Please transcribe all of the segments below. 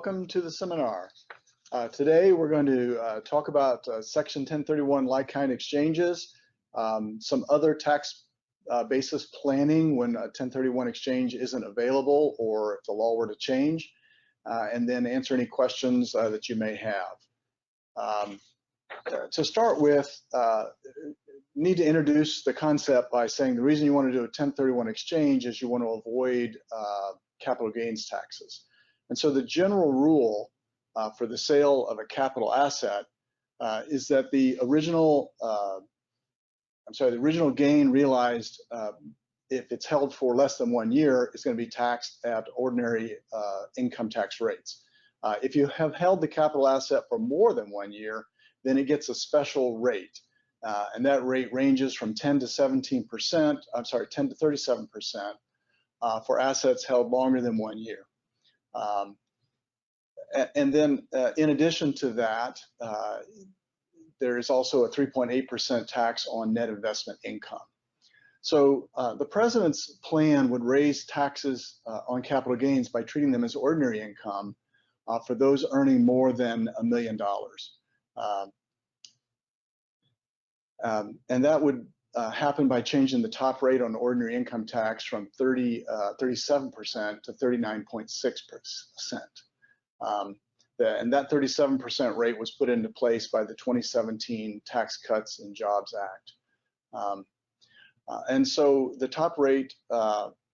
welcome to the seminar. Today we're going to talk about Section 1031 like-kind exchanges, some other tax basis planning when a 1031 exchange isn't available or if the law were to change, and then answer any questions that you may have. To start with, need to introduce the concept by saying the reason you want to do a 1031 exchange is you want to avoid capital gains taxes. And so the general rule for the sale of a capital asset is that the original, the original gain realized if it's held for less than 1 year, is going to be taxed at ordinary income tax rates. If you have held the capital asset for more than 1 year, then it gets a special rate. And that rate ranges from 10 to 17%, 10 to 37% for assets held longer than 1 year. And then in addition to that, there is also a 3.8% tax on net investment income. So the president's plan would raise taxes on capital gains by treating them as ordinary income for those earning more than $1 million. And that would happen by changing the top rate on ordinary income tax from 37% to 39.6%. And that 37% rate was put into place by the 2017 Tax Cuts and Jobs Act. And so the top rate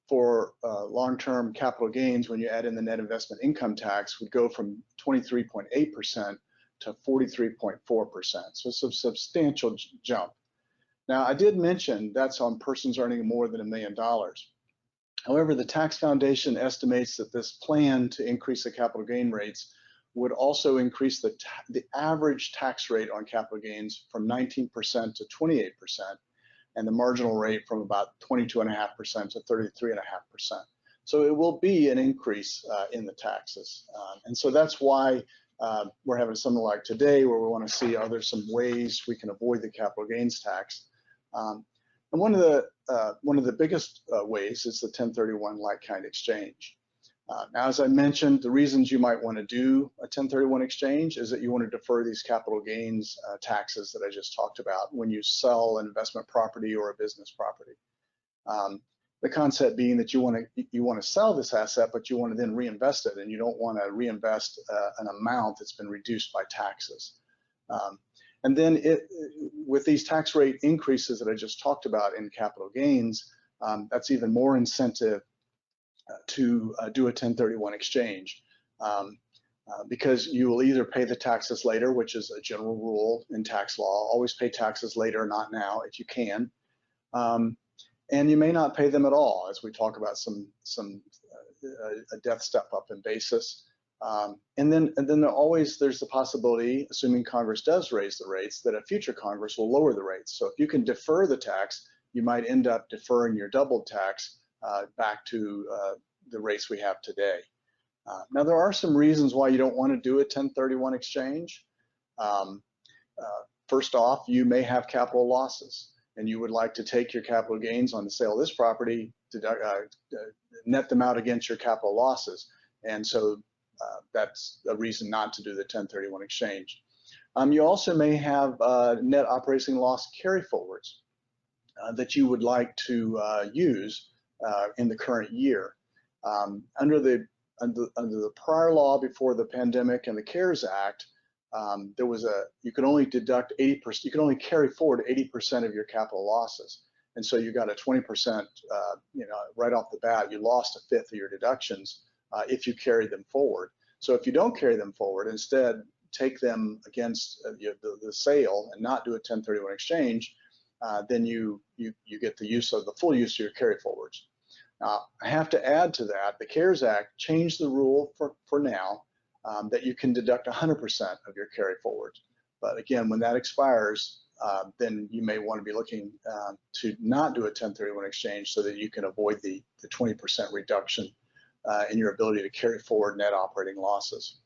for long-term capital gains when you add in the net investment income tax would go from 23.8% to 43.4%. So it's a substantial jump. Now, I did mention that's on persons earning more than $1 million. However, the Tax Foundation estimates that this plan to increase the capital gain rates would also increase the average tax rate on capital gains from 19% to 28%, and the marginal rate from about 22.5% to 33.5%. So it will be an increase in the taxes. And so that's why we're having something like today where we want to see, are there some ways we can avoid the capital gains tax? And one of the biggest ways is the 1031 like-kind exchange. Now, as I mentioned, the reasons you might want to do a 1031 exchange is that you want to defer these capital gains taxes that I just talked about when you sell an investment property or a business property. The concept being that you want to sell this asset, but you want to then reinvest it, and you don't want to reinvest an amount that's been reduced by taxes. And then with these tax rate increases that I just talked about in capital gains, that's even more incentive to do a 1031 exchange because you will either pay the taxes later, which is a general rule in tax law, always pay taxes later, not now, if you can. And you may not pay them at all, as we talk about a death step up in basis. And then there's the possibility, assuming Congress does raise the rates, that a future Congress will lower the rates. So if you can defer the tax, you might end up deferring your doubled tax back to the rates we have today. Now, there are some reasons why you don't want to do a 1031 exchange. First off, you may have capital losses, and you would like to take your capital gains on the sale of this property to net them out against your capital losses. And so that's a reason not to do the 1031 exchange. You also may have net operating loss carryforwards that you would like to use in the current year. Under the prior law before the pandemic and the CARES Act, there was you could only deduct 80%, you could only carry forward 80% of your capital losses. And so you got a 20%, right off the bat, you lost a fifth of your deductions if you carried them forward. So if you don't carry them forward, instead take them against the sale and not do a 1031 exchange, then you get the full use of your carry forwards. Now, I have to add to that, the CARES Act changed the rule for now that you can deduct 100% of your carry forwards. But again, when that expires, then you may want to be looking to not do a 1031 exchange so that you can avoid the 20% reduction in your ability to carry forward net operating losses.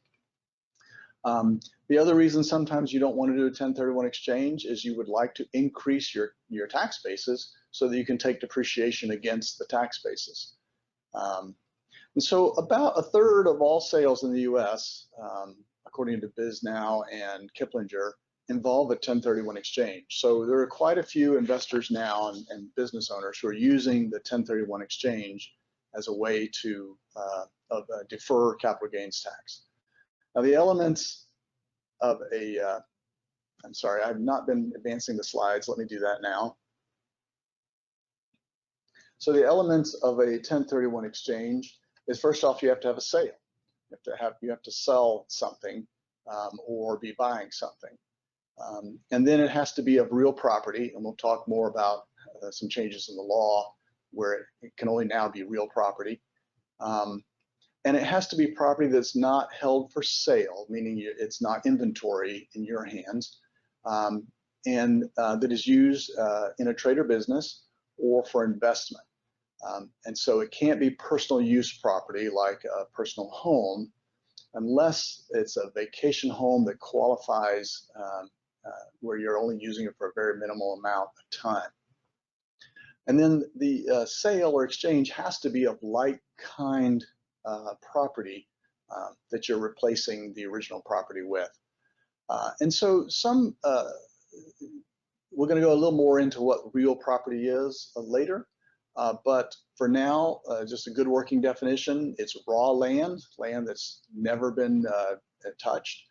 The other reason sometimes you don't want to do a 1031 exchange is you would like to increase your tax basis so that you can take depreciation against the tax basis. And so about 1/3 of all sales in the US, according to BizNow and Kiplinger, involve a 1031 exchange. So there are quite a few investors now and business owners who are using the 1031 exchange as a way to defer capital gains tax. Now the elements of a, I'm sorry, I've not been advancing the slides. Let me do that now. So the elements of a 1031 exchange is, first off, you have to have a sale. You have to sell something or be buying something. And then it has to be of real property, and we'll talk more about some changes in the law where it can only now be real property. And it has to be property that's not held for sale, meaning it's not inventory in your hands, and that is used in a trade or business or for investment. And so it can't be personal use property like a personal home unless it's a vacation home that qualifies where you're only using it for a very minimal amount of time. And then the sale or exchange has to be of like kind property that you're replacing the original property with. And so we're going to go a little more into what real property is later. But for now, just a good working definition, it's raw land that's never been touched.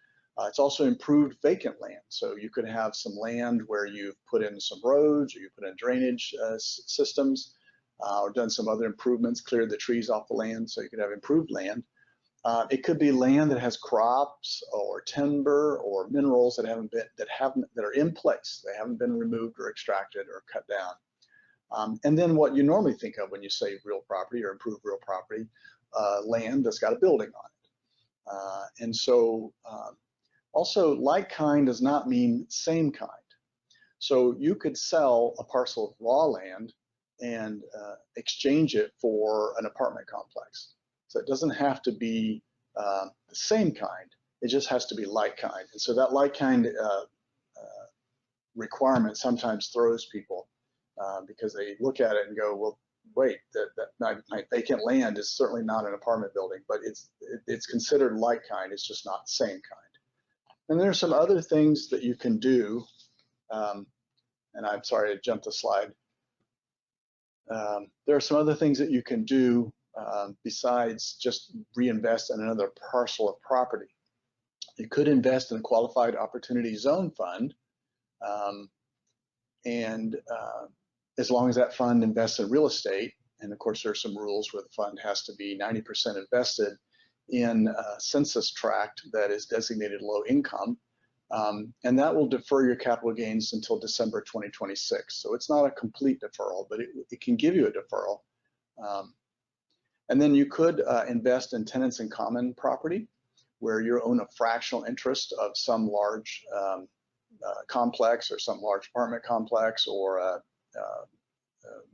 It's also improved vacant land. So you could have some land where you've put in some roads, or you put in drainage systems, or done some other improvements, cleared the trees off the land, so you could have improved land. It could be land that has crops or timber or minerals that are in place. They haven't been removed or extracted or cut down. And then what you normally think of when you say real property or improved real property, land that's got a building on it. And so also like kind does not mean same kind. So you could sell a parcel of raw land and exchange it for an apartment complex. So it doesn't have to be the same kind, it just has to be like kind. And so that like kind requirement sometimes throws people because they look at it and go, well, wait, my vacant land is certainly not an apartment building, but it's considered like kind, it's just not same kind. And there are some other things that you can do, and I'm sorry to jump the slide. There are some other things that you can do besides just reinvest in another parcel of property. You could invest in a qualified opportunity zone fund, and as long as that fund invests in real estate, and of course there are some rules where the fund has to be 90% invested in a census tract that is designated low income, and that will defer your capital gains until December 2026. So it's not a complete deferral, but it can give you a deferral. And then you could invest in tenants in common property, where you own a fractional interest of some large complex or some large apartment complex or a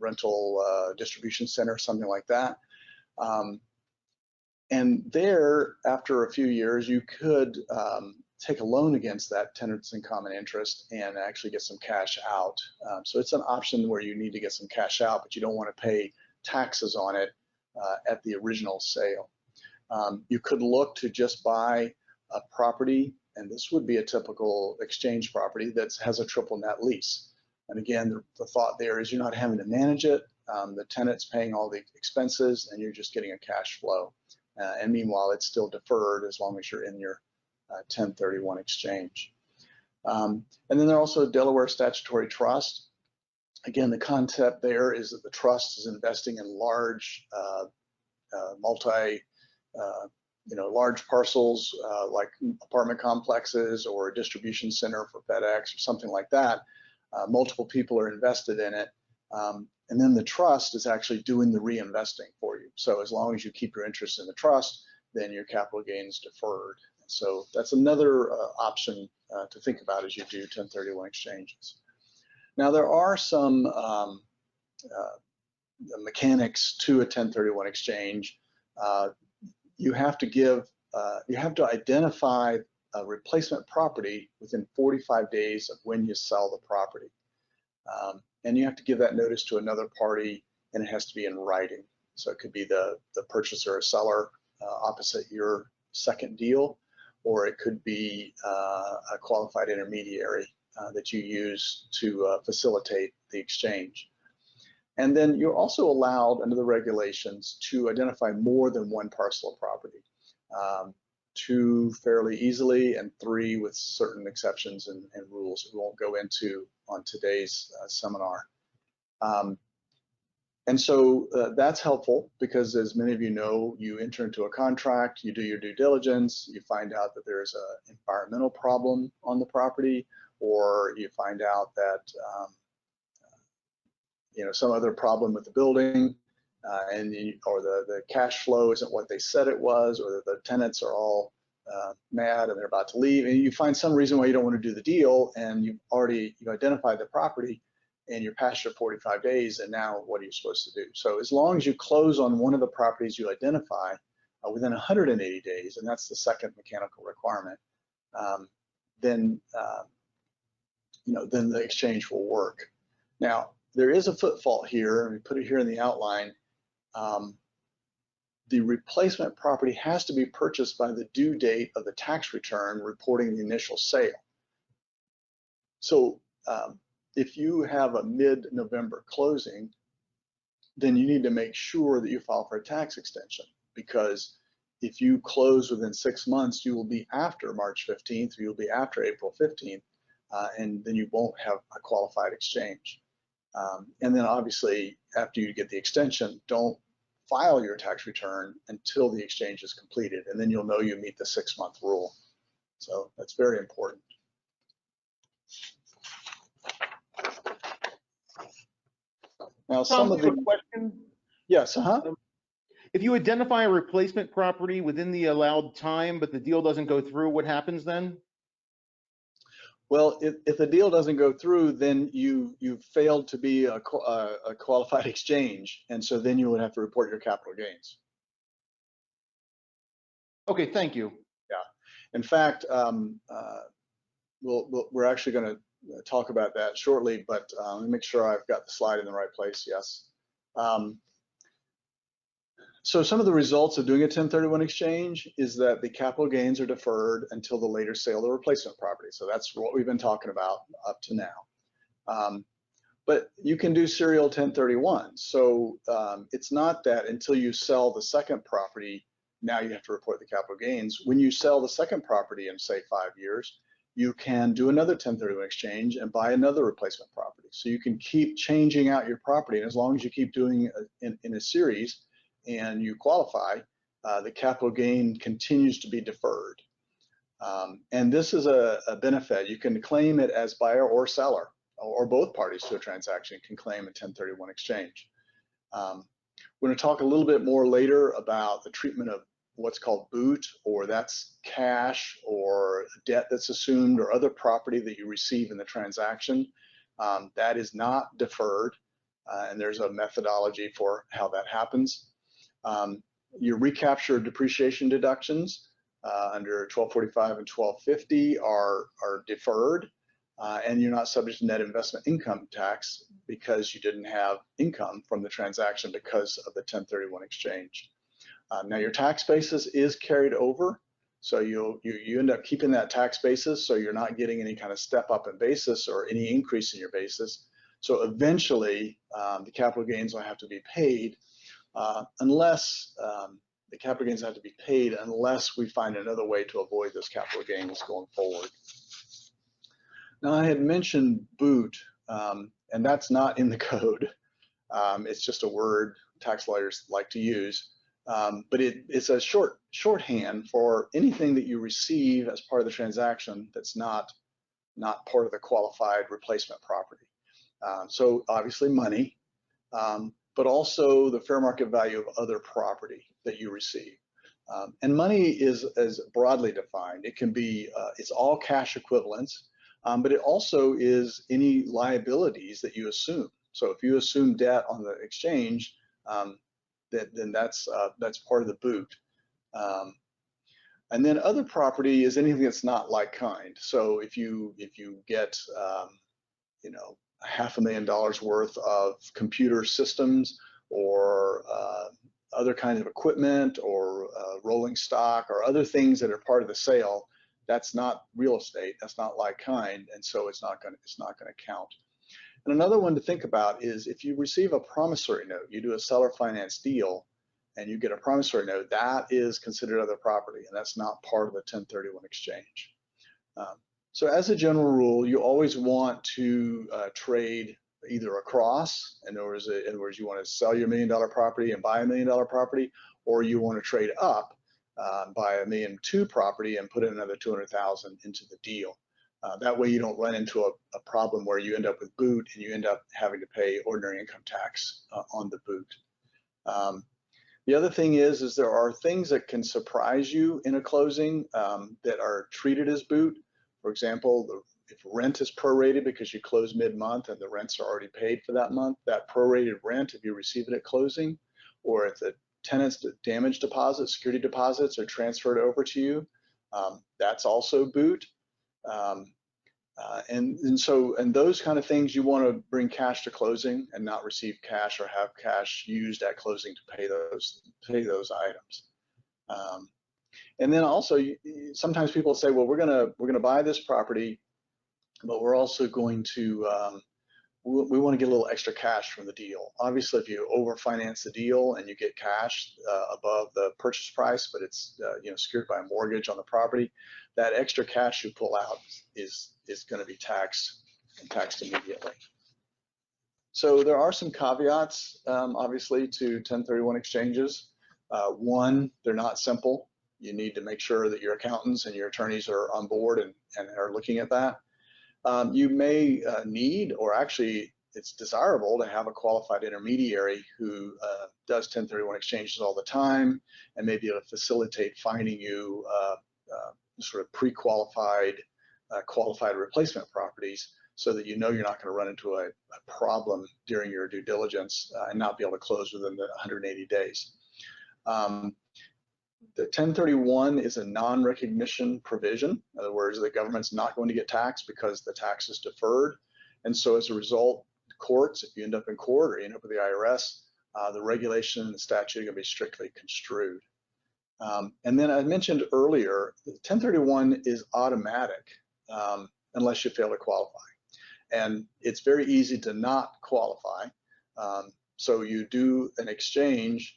rental distribution center, something like that. And there, after a few years, you could take a loan against that tenants in common interest and actually get some cash out. So it's an option where you need to get some cash out, but you don't want to pay taxes on it at the original sale. You could look to just buy a property, and this would be a typical exchange property that has a triple net lease. And again, the thought there is you're not having to manage it. The tenant's paying all the expenses, and you're just getting a cash flow. And meanwhile, it's still deferred as long as you're in your 1031 exchange. And then there are also Delaware statutory trust. Again, the concept there is that the trust is investing in large, large parcels like apartment complexes or a distribution center for FedEx or something like that. Multiple people are invested in it. And then the trust is actually doing the reinvesting for you. So as long as you keep your interest in the trust, then your capital gains deferred. So that's another option to think about as you do 1031 exchanges. Now there are some mechanics to a 1031 exchange. You have to identify a replacement property within 45 days of when you sell the property. And you have to give that notice to another party, and it has to be in writing. So it could be the purchaser or seller opposite your second deal, or it could be a qualified intermediary that you use to facilitate the exchange. And then you're also allowed under the regulations to identify more than one parcel of property. 2 fairly easily, and 3 with certain exceptions and rules we won't go into on today's seminar. And so that's helpful because, as many of you know, you enter into a contract, you do your due diligence, you find out that there's an environmental problem on the property, or you find out that you know, some other problem with the building, or the cash flow isn't what they said it was, or the tenants are all mad and they're about to leave, and you find some reason why you don't want to do the deal, and you've identified the property, and you're past your 45 days, and now what are you supposed to do? So as long as you close on one of the properties you identify within 180 days, and that's the second mechanical requirement, then then the exchange will work. Now, there is a footfall here, and we put it here in the outline. The replacement property has to be purchased by the due date of the tax return reporting the initial sale. So if you have a mid-November closing, then you need to make sure that you file for a tax extension, because if you close within 6 months, you will be after March 15th, or you'll be after April 15th, and then you won't have a qualified exchange. And then obviously, after you get the extension, don't file your tax return until the exchange is completed, and then you'll know you meet the 6-month rule. So that's very important. Now, some of the question. Yes, If you identify a replacement property within the allowed time, but the deal doesn't go through, what happens then? Well, if the deal doesn't go through, then you've failed to be a qualified exchange, and so then you would have to report your capital gains. Okay, thank you. Yeah, in fact, we're actually going to talk about that shortly, but let me make sure I've got the slide in the right place. Yes. So some of the results of doing a 1031 exchange is that the capital gains are deferred until the later sale of the replacement property. So that's what we've been talking about up to now. But you can do serial 1031. So it's not that until you sell the second property, now you have to report the capital gains. When you sell the second property in, say, 5 years, you can do another 1031 exchange and buy another replacement property. So you can keep changing out your property, and as long as you keep doing it in a series and you qualify, the capital gain continues to be deferred. And this is a benefit. You can claim it as buyer or seller, or both parties to a transaction can claim a 1031 exchange. We're going to talk a little bit more later about the treatment of what's called boot, or that's cash or debt that's assumed or other property that you receive in the transaction. That is not deferred, and there's a methodology for how that happens. Your recapture depreciation deductions under 1245 and 1250 are deferred, and you're not subject to net investment income tax because you didn't have income from the transaction because of the 1031 exchange. Now your tax basis is carried over, so you end up keeping that tax basis, so you're not getting any kind of step up in basis or any increase in your basis. So eventually the capital gains will have to be paid unless the capital gains have to be paid unless we find another way to avoid those capital gains going forward. Now I had mentioned boot, and that's not in the code. It's just a word tax lawyers like to use. But it's a shorthand for anything that you receive as part of the transaction that's not part of the qualified replacement property. So obviously money, but also the fair market value of other property that you receive. And money is broadly defined. It can be, it's all cash equivalents, but it also is any liabilities that you assume. So if you assume debt on the exchange, then that's part of the boot. And then other property is anything that's not like kind. So if you get $500,000 worth of computer systems or other kinds of equipment, or rolling stock, or other things that are part of the sale, that's not real estate. That's not like kind, and so it's not going to count. And another one to think about is if you receive a promissory note, you do a seller finance deal, and you get a promissory note, that is considered other property, and that's not part of the 1031 exchange. So as a general rule, you always want to trade either across, in other words, you want to sell your $1 million property and buy a $1 million property, or you want to trade up, buy a $1.2 million property and put in another 200,000 into the deal. That way you don't run into a problem where you end up with boot and you end up having to pay ordinary income tax on the boot. The other thing is there are things that can surprise you in a closing that are treated as boot. For example, if rent is prorated because you close mid-month and the rents are already paid for that month, that prorated rent, if you receive it at closing, or if the tenant's damage deposits, security deposits are transferred over to you, that's also boot. And those kind of things, you want to bring cash to closing and not receive cash or have cash used at closing to pay those items. And then also, sometimes people say, well, we're gonna buy this property, but we're also going to we want to get a little extra cash from the deal. Obviously, if you overfinance the deal and you get cash above the purchase price, but it's secured by a mortgage on the property, that extra cash you pull out is going to be taxed immediately. So there are some caveats, obviously, to 1031 exchanges. One, they're not simple. You need to make sure that your accountants and your attorneys are on board and are looking at that. You may need, or actually it's desirable, to have a qualified intermediary who does 1031 exchanges all the time and may be able to facilitate finding you sort of pre-qualified, qualified replacement properties, so that you know you're not going to run into a problem during your due diligence and not be able to close within the 180 days. The 1031 is a non-recognition provision. In other words, the government's not going to get taxed because the tax is deferred. And so as a result, courts, if you end up in court or you end up with the IRS, the regulation and the statute are going to be strictly construed. And then I mentioned earlier, 1031 is automatic unless you fail to qualify. And it's very easy to not qualify. So you do an exchange,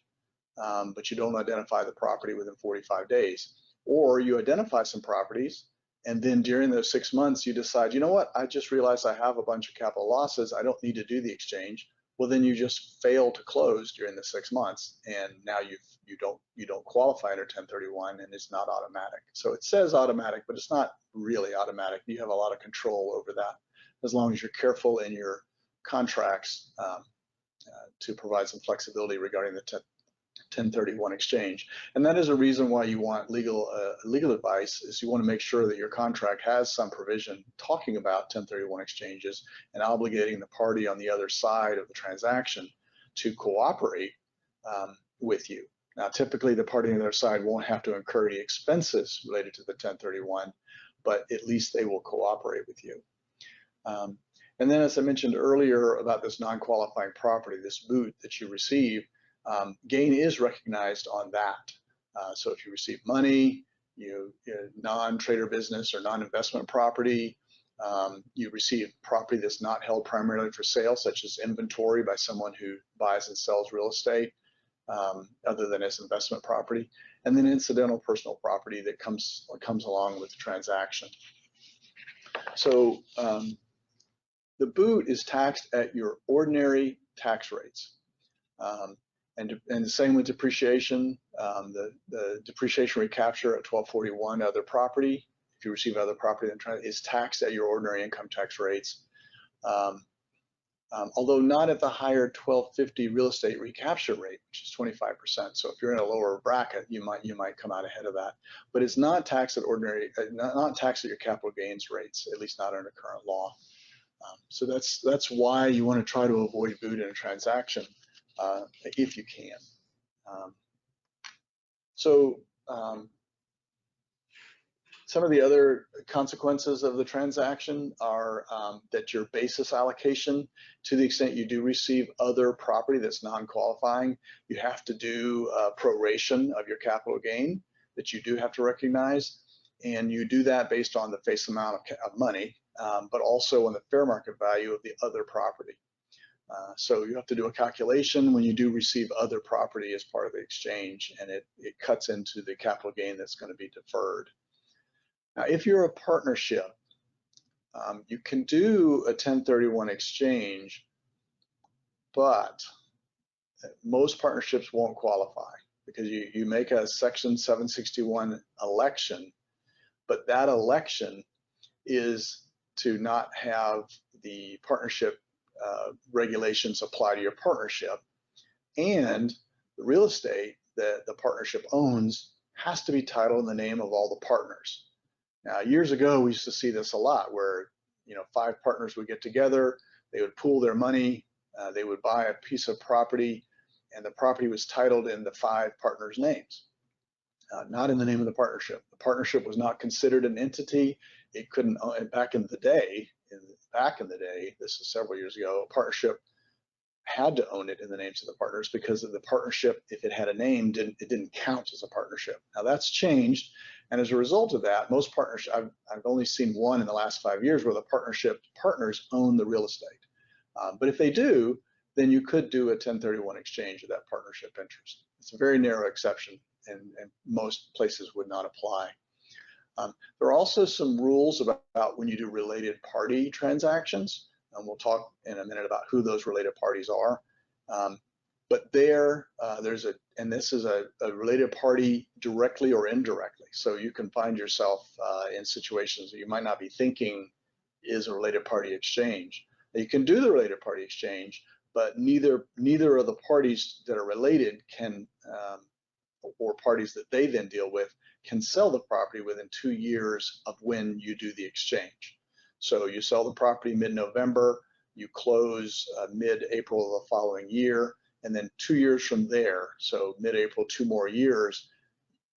but you don't identify the property within 45 days. Or you identify some properties, and then during those 6 months, you decide, you know what, I just realized I have a bunch of capital losses, I don't need to do the exchange. Well, then you just fail to close during the 6 months, and now you don't qualify under 1031, and it's not automatic. So it says automatic, but it's not really automatic. You have a lot of control over that, as long as you're careful in your contracts to provide some flexibility regarding the 1031 exchange. And that is a reason why you want legal advice, is you want to make sure that your contract has some provision talking about 1031 exchanges and obligating the party on the other side of the transaction to cooperate with you. Now, typically the party on the other side won't have to incur any expenses related to the 1031, but at least they will cooperate with you. And then, as I mentioned earlier about this non-qualifying property, this boot that you receive, gain is recognized on that. So if you receive money, non-trader business or non-investment property, you receive property that's not held primarily for sale, such as inventory by someone who buys and sells real estate, other than as investment property, and then incidental personal property that comes along with the transaction. So the boot is taxed at your ordinary tax rates. And the same with depreciation. The depreciation recapture at 1241 other property, if you receive other property, is taxed at your ordinary income tax rates. Although not at the higher 1250 real estate recapture rate, which is 25%. So if you're in a lower bracket, you might come out ahead of that. But it's not taxed at not taxed at your capital gains rates, at least not under current law. So that's why you want to try to avoid boot in a transaction if you can. Some of the other consequences of the transaction are that your basis allocation, to the extent you do receive other property that's non-qualifying, you have to do a proration of your capital gain that you do have to recognize. And you do that based on the face amount of money, but also on the fair market value of the other property. So you have to do a calculation when you do receive other property as part of the exchange, and it cuts into the capital gain that's going to be deferred. Now, if you're a partnership, you can do a 1031 exchange, but most partnerships won't qualify because you make a Section 761 election, but that election is to not have the partnership regulations apply to your partnership, and the real estate that the partnership owns has to be titled in the name of all the partners. Now, years ago, we used to see this a lot where, 5 partners would get together, they would pool their money, they would buy a piece of property, and the property was titled in the 5 partners' names, not in the name of the partnership. The partnership was not considered an entity. It couldn't, back in the day, this is several years ago, a partnership had to own it in the names of the partners because of the partnership, if it had a name, it didn't count as a partnership. Now that's changed, and as a result of that, most partnerships, I've only seen one in the last 5 years where the partnership partners own the real estate. But if they do, then you could do a 1031 exchange of that partnership interest. It's a very narrow exception, and most places would not apply. There are also some rules about when you do related party transactions, and we'll talk in a minute about who those related parties are. But this is a related party directly or indirectly. So you can find yourself in situations that you might not be thinking is a related party exchange. Now, you can do the related party exchange, but neither of the parties that are related can, or parties that they then deal with, can sell the property within 2 years of when you do the exchange. So you sell the property mid-November, you close mid-April of the following year, and then 2 years from there, so mid-April, 2 more years,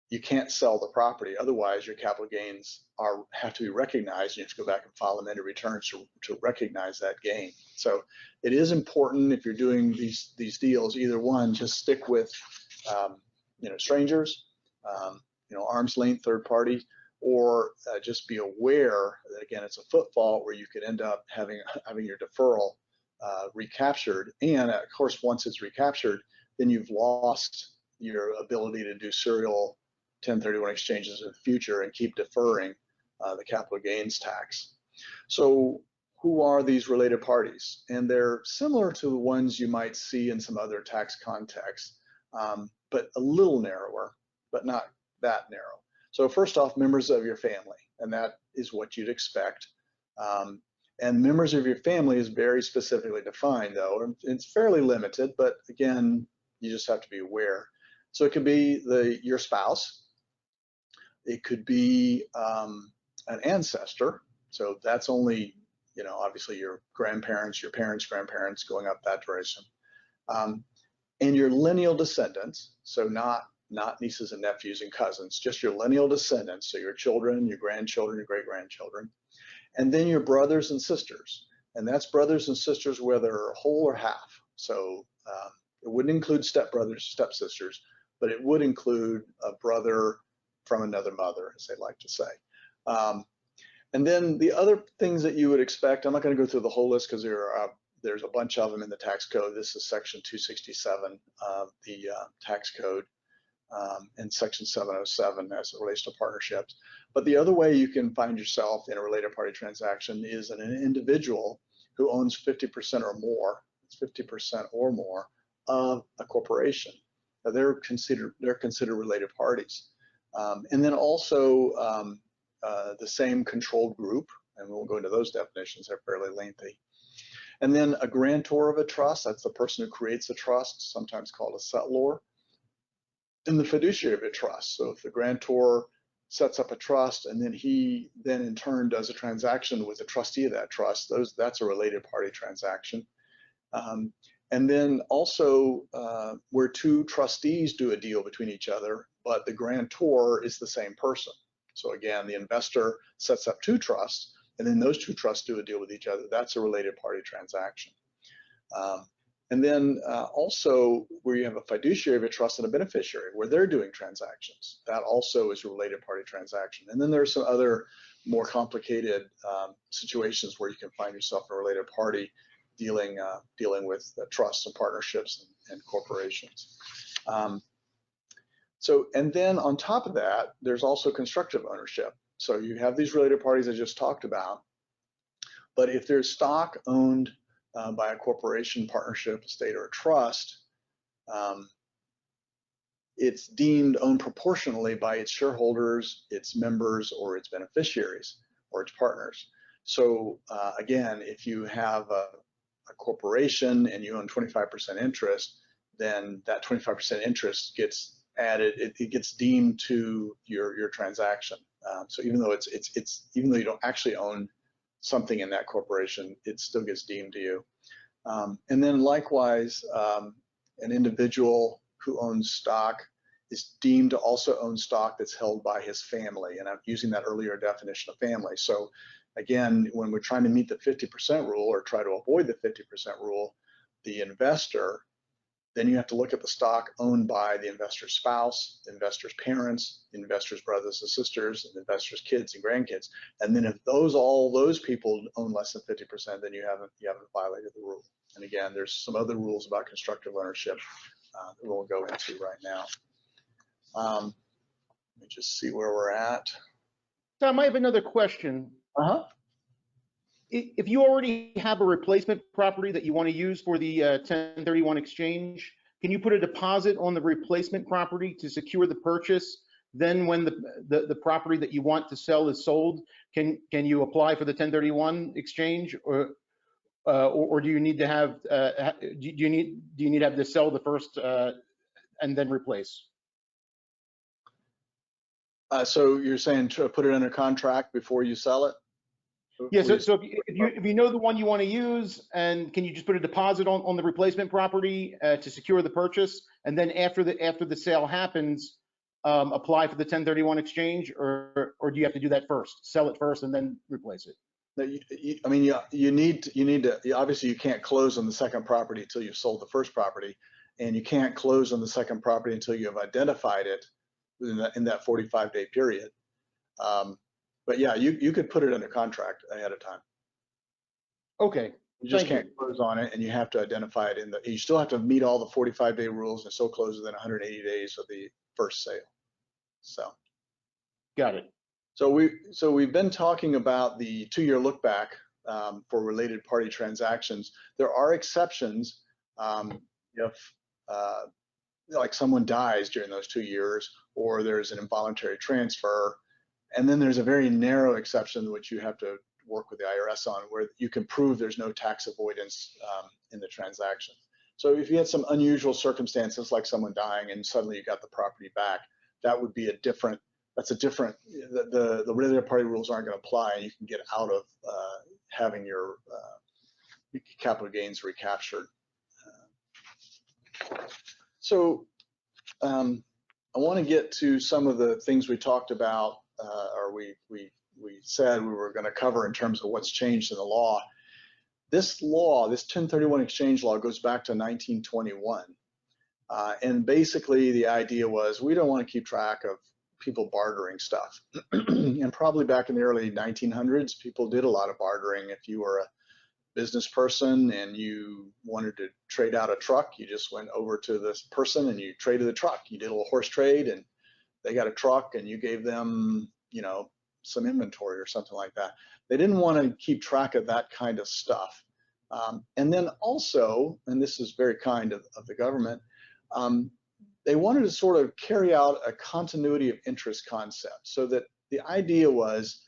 you can't sell the property. Otherwise, your capital gains have to be recognized. You have to go back and file amended returns to recognize that gain. So it is important if you're doing these deals, either one, just stick with strangers, arm's length third party, or just be aware that, again, it's a footfall where you could end up having your deferral recaptured. And of course, once it's recaptured, then you've lost your ability to do serial 1031 exchanges in the future and keep deferring the capital gains tax. So who are these related parties? And they're similar to the ones you might see in some other tax contexts, but a little narrower, but not that narrow. So first off, members of your family, and that is what you'd expect. And members of your family is very specifically defined, though. It's fairly limited, but again, you just have to be aware. So it could be your spouse. It could be an ancestor. So that's only, obviously your grandparents, your parents' grandparents, going up that direction. And your lineal descendants, so not nieces and nephews and cousins, just your lineal descendants, so your children, your grandchildren, your great-grandchildren. And then your brothers and sisters, and that's brothers and sisters whether whole or half. So it wouldn't include stepbrothers, stepsisters, but it would include a brother from another mother, as they like to say. And then the other things that you would expect, I'm not going to go through the whole list because there's a bunch of them in the tax code. This is section 267 of the tax code, and section 707 as it relates to partnerships. But the other way you can find yourself in a related party transaction is an individual who owns 50% or more, 50% or more of a corporation. Now they're considered related parties. And then also the same controlled group, and we'll go into those definitions, they're fairly lengthy. And then a grantor of a trust, that's the person who creates a trust, sometimes called a settlor. And the fiduciary of a trust, so if the grantor sets up a trust and then he in turn does a transaction with the trustee of that trust, that's a related party transaction. And then also where 2 trustees do a deal between each other, but the grantor is the same person. So again, the investor sets up two trusts, and then those two trusts do a deal with each other. That's a related party transaction. And then also where you have a fiduciary of a trust and a beneficiary where they're doing transactions, that also is a related party transaction. And then there's some other more complicated situations where you can find yourself in a related party dealing with trusts and partnerships and corporations. And then on top of that, there's also constructive ownership. So you have these related parties I just talked about, but if there's stock owned by a corporation, partnership, estate, or a trust, it's deemed owned proportionally by its shareholders, its members, or its beneficiaries, or its partners. So again, if you have a corporation and you own 25% interest, then that 25% interest gets added, it gets deemed to your transaction. So even though even though you don't actually own something in that corporation, it still gets deemed to you. And then likewise, an individual who owns stock is deemed to also own stock that's held by his family. And I'm using that earlier definition of family. So again, when we're trying to meet the 50% rule or try to avoid the 50% rule, the investor, then you have to look at the stock owned by the investor's spouse, the investor's parents, the investor's brothers and sisters, and the investor's kids and grandkids. And then if all those people own less than 50%, then you haven't violated the rule. And again, there's some other rules about constructive ownership that we'll go into right now. Let me just see where we're at. Tom, I have another question. If you already have a replacement property that you want to use for the 1031 exchange, can you put a deposit on the replacement property to secure the purchase? Then when the property that you want to sell is sold, can you apply for the 1031 exchange, or do you need to have do you need to have to sell the first and then replace? So you're saying to put it under contract before you sell it? Yeah, so if you know the one you want to use, and can you just put a deposit on the replacement property to secure the purchase, and then after the sale happens, apply for the 1031 exchange, or do you have to do that first, sell it first, and then replace it? I mean, you need to obviously you can't close on the second property until you've sold the first property, and you can't close on the second property until you have identified it in that 45-day period. But yeah, you could put it under contract ahead of time. Okay. You just can't close on it, and you have to identify it you still have to meet all the 45-day rules and still close within 180 days of the first sale. So. Got it. So we've been talking about the 2-year look back for related party transactions. There are exceptions if like someone dies during those 2 years, or there's an involuntary transfer. And then there's a very narrow exception which you have to work with the IRS on, where you can prove there's no tax avoidance in the transaction. So if you had some unusual circumstances like someone dying and suddenly you got the property back, that would be the related party rules aren't going to apply, and you can get out of having your capital gains recaptured. So I want to get to some of the things we talked about, or we said we were going to cover in terms of what's changed in the law. This law, this 1031 exchange law, goes back to 1921. And basically the idea was we don't want to keep track of people bartering stuff. And probably back in the early 1900s, people did a lot of bartering. If you were a business person and you wanted to trade out a truck, you just went over to this person and you traded the truck. You did a little horse trade, and they got a truck and you gave them, some inventory or something like that. They didn't want to keep track of that kind of stuff. And then also, and this is very kind of the government, they wanted to sort of carry out a continuity of interest concept, so that the idea was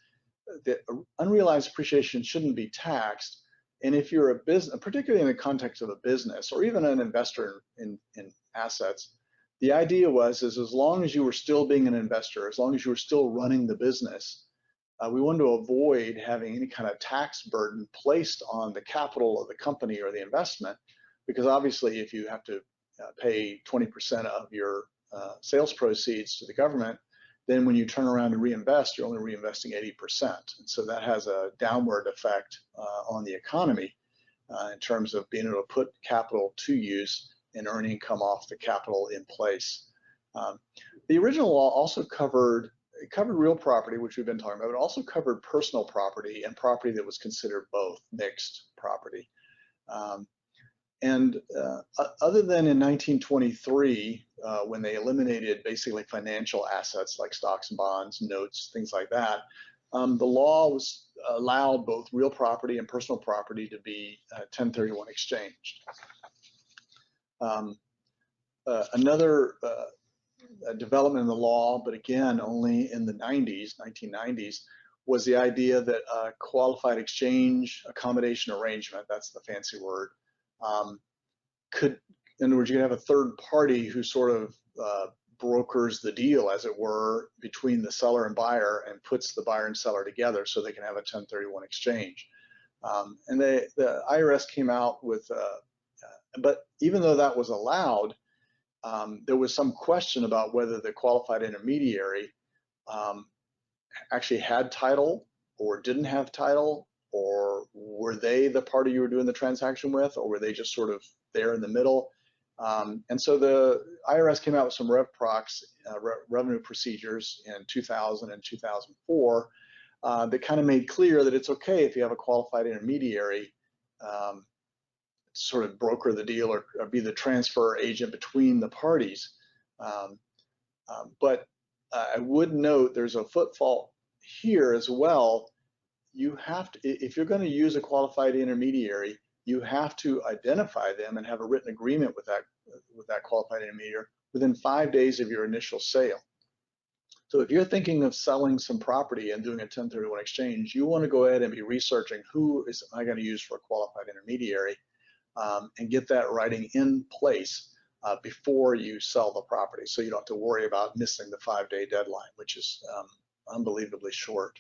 that unrealized appreciation shouldn't be taxed. And if you're a business, particularly in the context of a business or even an investor in assets, the idea was as long as you were still being an investor, as long as you were still running the business, we wanted to avoid having any kind of tax burden placed on the capital of the company or the investment, because obviously if you have to pay 20% of your sales proceeds to the government, then when you turn around and reinvest, you're only reinvesting 80%. And so that has a downward effect on the economy in terms of being able to put capital to use and earn income off the capital in place. The original law also covered real property, which we've been talking about, but it also covered personal property and property that was considered both mixed property. Other than in 1923, when they eliminated basically financial assets like stocks and bonds, notes, things like that, the law was allowed both real property and personal property to be 1031 exchanged. Another development in the law, but again only in the 1990s, was the idea that a qualified exchange accommodation arrangement, that's the fancy word, could, in other words, you could have a third party who sort of brokers the deal, as it were, between the seller and buyer and puts the buyer and seller together so they can have a 1031 exchange. And the IRS came out with, but even though that was allowed, there was some question about whether the qualified intermediary actually had title or didn't have title, or were they the party you were doing the transaction with, or were they just sort of there in the middle? And so the IRS came out with some revenue procedures in 2000 and 2004 that kind of made clear that it's okay if you have a qualified intermediary sort of broker the deal or be the transfer agent between the parties. But I would note there's a footfall here as well. You have to, if you're going to use a qualified intermediary, you have to identify them and have a written agreement with that qualified intermediary within 5 days of your initial sale. So if you're thinking of selling some property and doing a 1031 exchange, you want to go ahead and be researching who is I going to use for a qualified intermediary, and get that writing in place before you sell the property, so you don't have to worry about missing the 5-day deadline, which is unbelievably short.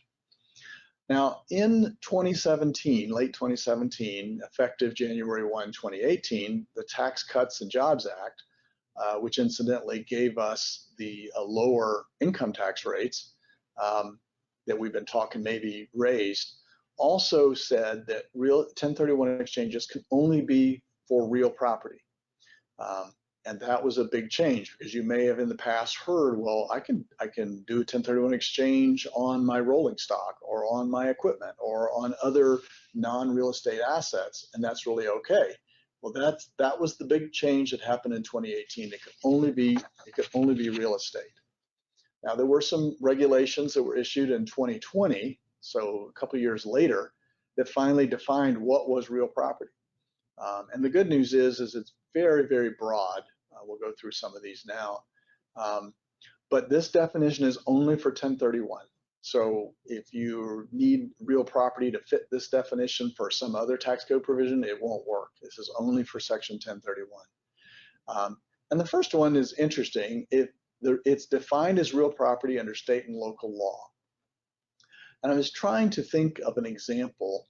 Now, in 2017, late 2017, effective January 1, 2018, the Tax Cuts and Jobs Act, which incidentally gave us the lower income tax rates that we've been talking maybe raised, also said that real 1031 exchanges can only be for real property. And that was a big change, because you may have in the past heard, well, I can do a 1031 exchange on my rolling stock or on my equipment or on other non-real estate assets, and that's really okay. Well, that was the big change that happened in 2018. It could only be real estate. Now, there were some regulations that were issued in 2020, so a couple years later, that finally defined what was real property. And the good news is it's very, very broad. We'll go through some of these now. But this definition is only for 1031. So if you need real property to fit this definition for some other tax code provision, it won't work. This is only for Section 1031. And the first one is interesting. It's defined as real property under state and local law. And I was trying to think of an example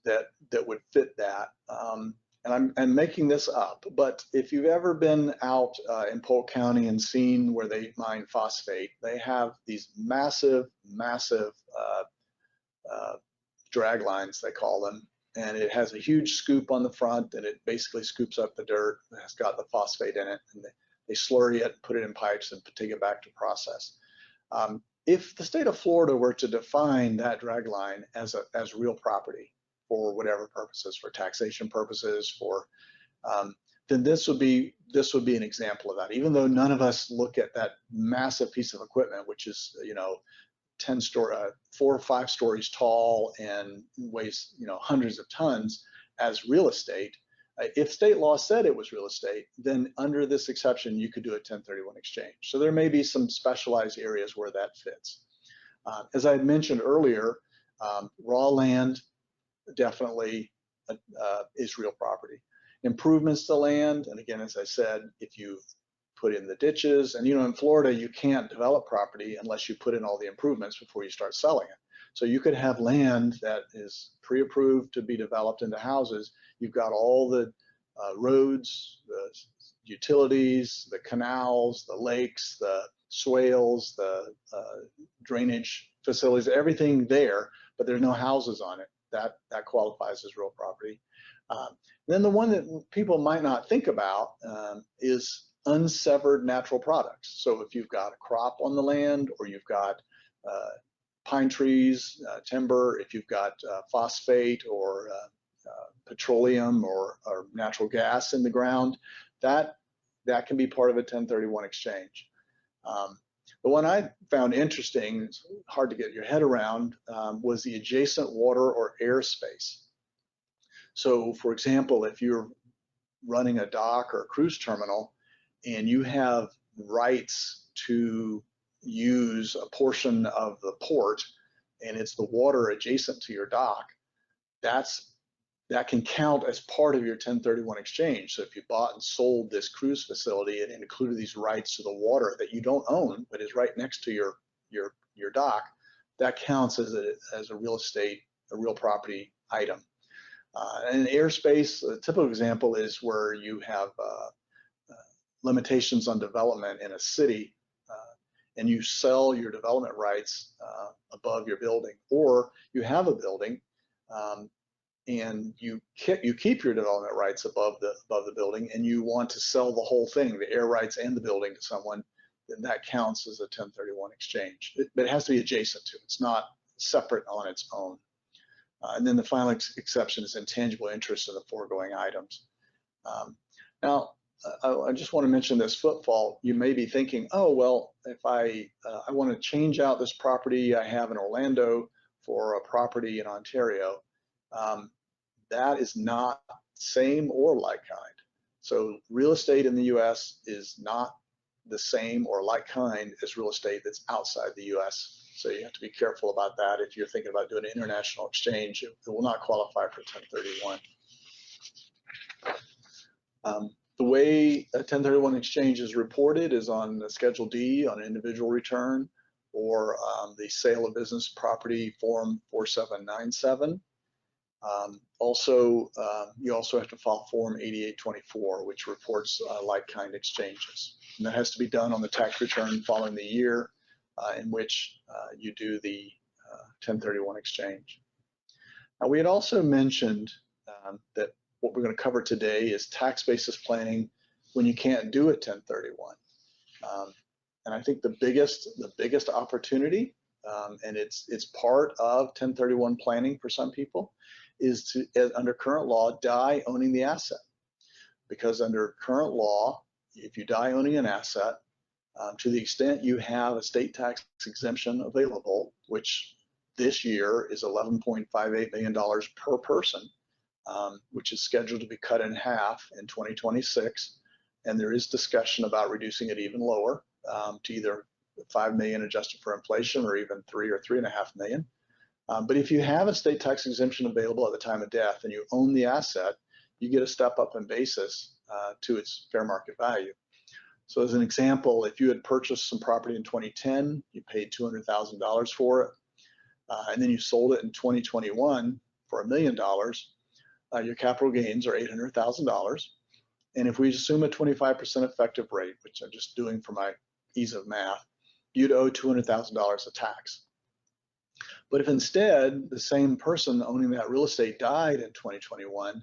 that would fit that. And I'm making this up, but if you've ever been out in Polk County and seen where they mine phosphate, they have these massive drag lines, they call them, and it has a huge scoop on the front, and it basically scoops up the dirt. It has got the phosphate in it, and they slurry it, put it in pipes, and take it back to process. If the state of Florida were to define that drag line as real property, for whatever purposes, for taxation purposes, then this would be an example of that. Even though none of us look at that massive piece of equipment, which is 4 or 5 stories tall and weighs hundreds of tons, as real estate. If state law said it was real estate, then under this exception you could do a 1031 exchange. So there may be some specialized areas where that fits. As I had mentioned earlier, raw land definitely is real property. Improvements to land, and again, as I said, if you put in the ditches, and in Florida you can't develop property unless you put in all the improvements before you start selling it. So you could have land that is pre-approved to be developed into houses. You've got all the roads, the utilities, the canals, the lakes, the swales, the drainage facilities, everything there, but there's no houses on it. That qualifies as real property. Then the one that people might not think about is unsevered natural products. So if you've got a crop on the land, or you've got pine trees, timber, if you've got phosphate or petroleum or natural gas in the ground, that can be part of a 1031 exchange. The one I found interesting, it's hard to get your head around, was the adjacent water or airspace. So for example, if you're running a dock or a cruise terminal and you have rights to use a portion of the port and it's the water adjacent to your dock, that can count as part of your 1031 exchange. So if you bought and sold this cruise facility and it included these rights to the water that you don't own but is right next to your dock, that counts as a real estate, a real property item. And airspace, a typical example is where you have limitations on development in a city, and you sell your development rights above your building, or you have a building and you keep your development rights above the building, and you want to sell the whole thing, the air rights and the building, to someone, then that counts as a 1031 exchange. But it has to be adjacent to. It's not separate on its own. And then the final exception is intangible interest in the foregoing items. Now, I just want to mention this footfall. You may be thinking, oh, well, if I want to change out this property I have in Orlando for a property in Ontario, that is not same or like kind. So real estate in the US is not the same or like kind as real estate that's outside the US. So you have to be careful about that. If you're thinking about doing an international exchange, it will not qualify for 1031. The way a 1031 exchange is reported is on the Schedule D on an individual return, or the sale of business property form 4797. You also have to file form 8824, which reports like-kind exchanges. And that has to be done on the tax return following the year in which you do the 1031 exchange. Now, we had also mentioned that what we're going to cover today is tax basis planning when you can't do a 1031. And I think the biggest opportunity, and it's part of 1031 planning for some people, is to, under current law, die owning the asset. Because under current law, if you die owning an asset, to the extent you have a state tax exemption available, which this year is $11.58 million per person, which is scheduled to be cut in half in 2026. And there is discussion about reducing it even lower to either 5 million adjusted for inflation, or even 3 or 3.5 million. But if you have a state tax exemption available at the time of death and you own the asset, you get a step up in basis to its fair market value. So as an example, if you had purchased some property in 2010, you paid $200,000 for it, and then you sold it in 2021 for $1 million, your capital gains are $800,000. And if we assume a 25% effective rate, which I'm just doing for my ease of math, you'd owe $200,000 of tax. But if instead the same person owning that real estate died in 2021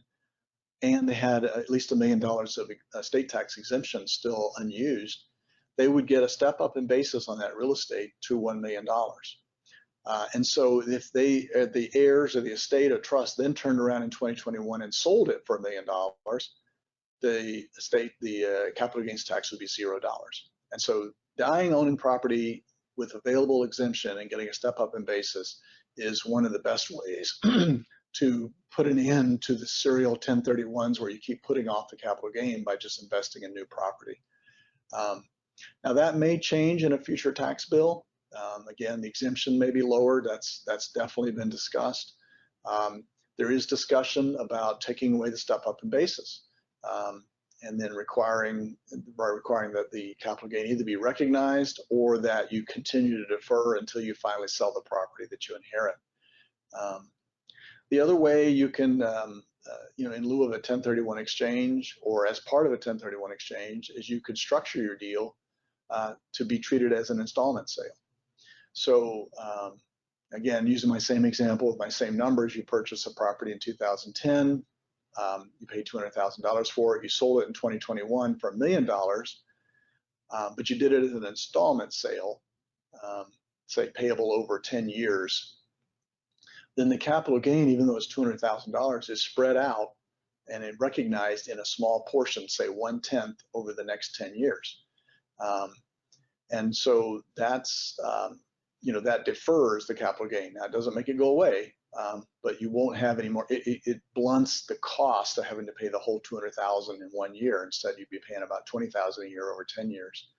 and they had at least $1 million of state tax exemption still unused, they would get a step up in basis on that real estate to $1 million. And so if the heirs of the estate or trust then turned around in 2021 and sold it for $1 million, the capital gains tax would be $0. And so dying owning property with available exemption and getting a step up in basis is one of the best ways to put an end to the serial 1031s where you keep putting off the capital gain by just investing in new property. Now that may change in a future tax bill. Again, the exemption may be lowered. That's definitely been discussed. There is discussion about taking away the step up in basis. And then requiring that the capital gain either be recognized or that you continue to defer until you finally sell the property that you inherit. The other way you can, in lieu of a 1031 exchange or as part of a 1031 exchange, is you could structure your deal to be treated as an installment sale. So again, using my same example with my same numbers, you purchase a property in 2010, you paid $200,000 for it, you sold it in 2021 for $1 million, but you did it as an installment sale, say payable over 10 years. Then the capital gain, even though it's $200,000, is spread out and it recognized in a small portion, say 1/10 over the next 10 years. And so that's, that defers the capital gain. Now, it doesn't make it go away, but you won't have any more. It blunts the cost of having to pay the whole $200,000 in 1 year. Instead, you'd be paying about $20,000 a year over 10 years.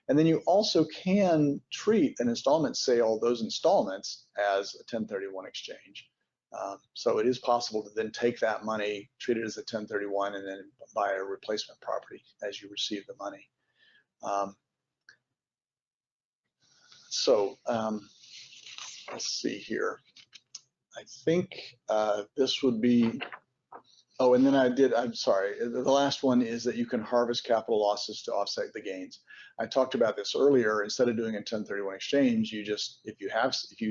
And then you also can treat an installment sale, those installments, as a 1031 exchange. So it is possible to then take that money, treat it as a 1031, and then buy a replacement property as you receive the money. Let's see here. I think this would be, oh, and then I'm sorry, the last one is that you can harvest capital losses to offset the gains. I talked about this earlier. Instead of doing a 1031 exchange, you just, if you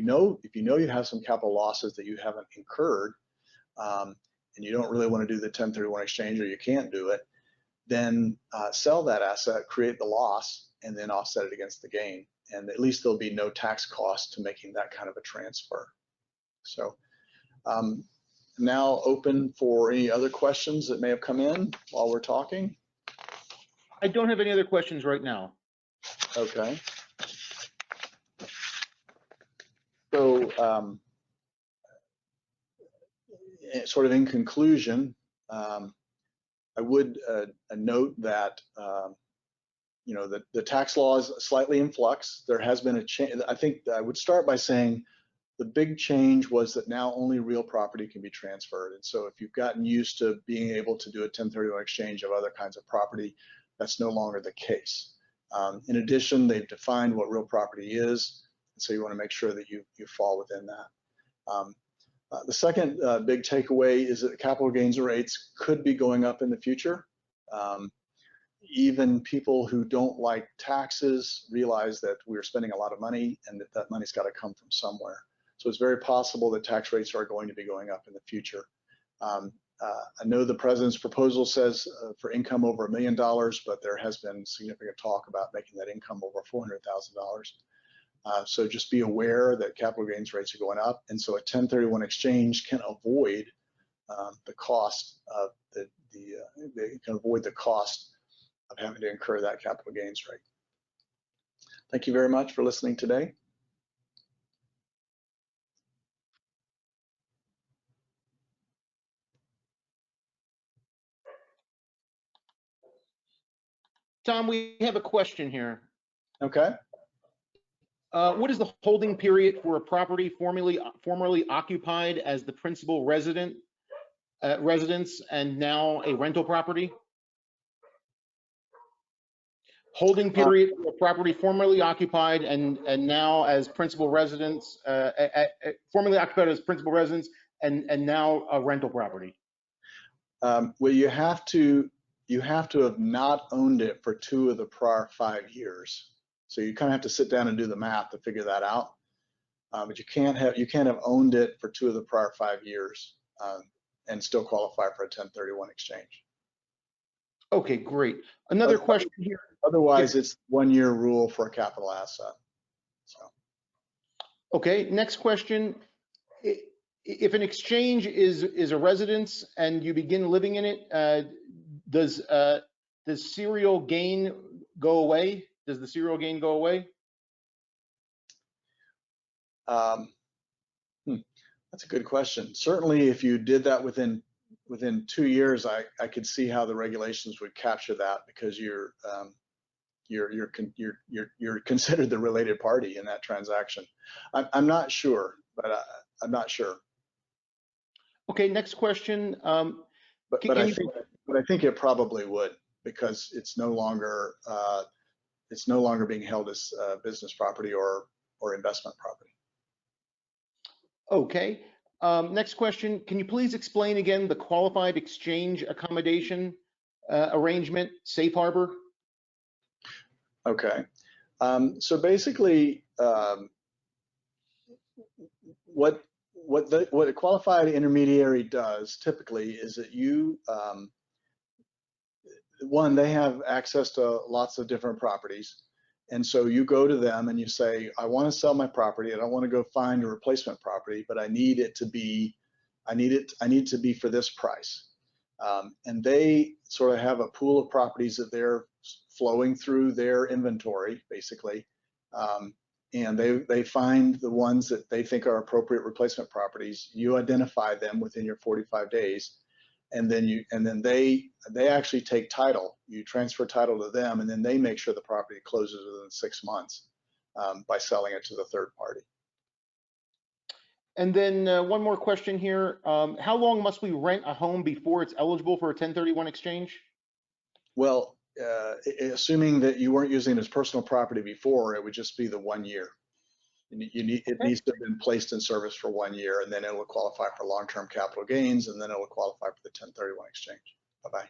know you have some capital losses that you haven't incurred, and you don't really want to do the 1031 exchange, or you can't do it, then sell that asset, create the loss, and then offset it against the gain. And at least there'll be no tax cost to making that kind of a transfer. So now open for any other questions that may have come in while we're talking. I don't have any other questions right now. Okay. So sort of in conclusion, I would note that the tax law is slightly in flux. There has been a change. I think I would start by saying the big change was that now only real property can be transferred. And so if you've gotten used to being able to do a 1031 exchange of other kinds of property, that's no longer the case. In addition, they've defined what real property is, and so you want to make sure that you fall within that. The second big takeaway is that capital gains rates could be going up in the future. Even people who don't like taxes realize that we're spending a lot of money and that money's got to come from somewhere. So it's very possible that tax rates are going to be going up in the future. I know the president's proposal says for income over $1 million, but there has been significant talk about making that income over $400,000. So just be aware that capital gains rates are going up, and so a 1031 exchange can avoid the cost of the cost of having to incur that capital gains rate. Thank you very much for listening today. Tom, we have a question here. Okay. What is the holding period for a property formerly occupied as the principal residence and now a rental property? Holding period for a property formerly occupied and now as principal residence, formerly occupied as principal residence and now a rental property. Well, you have to have not owned it for 2 of the prior 5 years. So you kind of have to sit down and do the math to figure that out. But you can't have owned it for 2 of the prior 5 years and still qualify for a 1031 exchange. Okay, great. Another question here. Otherwise, it's 1-year rule for a capital asset. So. Okay, next question. If an exchange is a residence and you begin living in it, does serial gain go away? Does the serial gain go away? That's a good question. Certainly, if you did that within 2 years, I could see how the regulations would capture that, because you're considered the related party in that transaction. I'm not sure, but I'm not sure. Okay, next question. But I think it probably would, because it's no longer being held as business property or investment property. Okay. Next question. Can you please explain again the qualified exchange accommodation arrangement, safe harbor? Okay. So basically, what a qualified intermediary does typically is that one, they have access to lots of different properties. And so you go to them and you say, I want to sell my property. I don't want to go find a replacement property, but I need it to be for this price. And they sort of have a pool of properties that they're flowing through their inventory, basically. And they find the ones that they think are appropriate replacement properties. You identify them within your 45 days. And then they actually take title. You transfer title to them, and then they make sure the property closes within 6 months by selling it to the third party. And then one more question here. How long must we rent a home before it's eligible for a 1031 exchange? Well, assuming that you weren't using it as personal property before, it would just be the 1 year. It needs to have been placed in service for 1 year, and then it will qualify for long-term capital gains, and then it will qualify for the 1031 exchange. Bye-bye.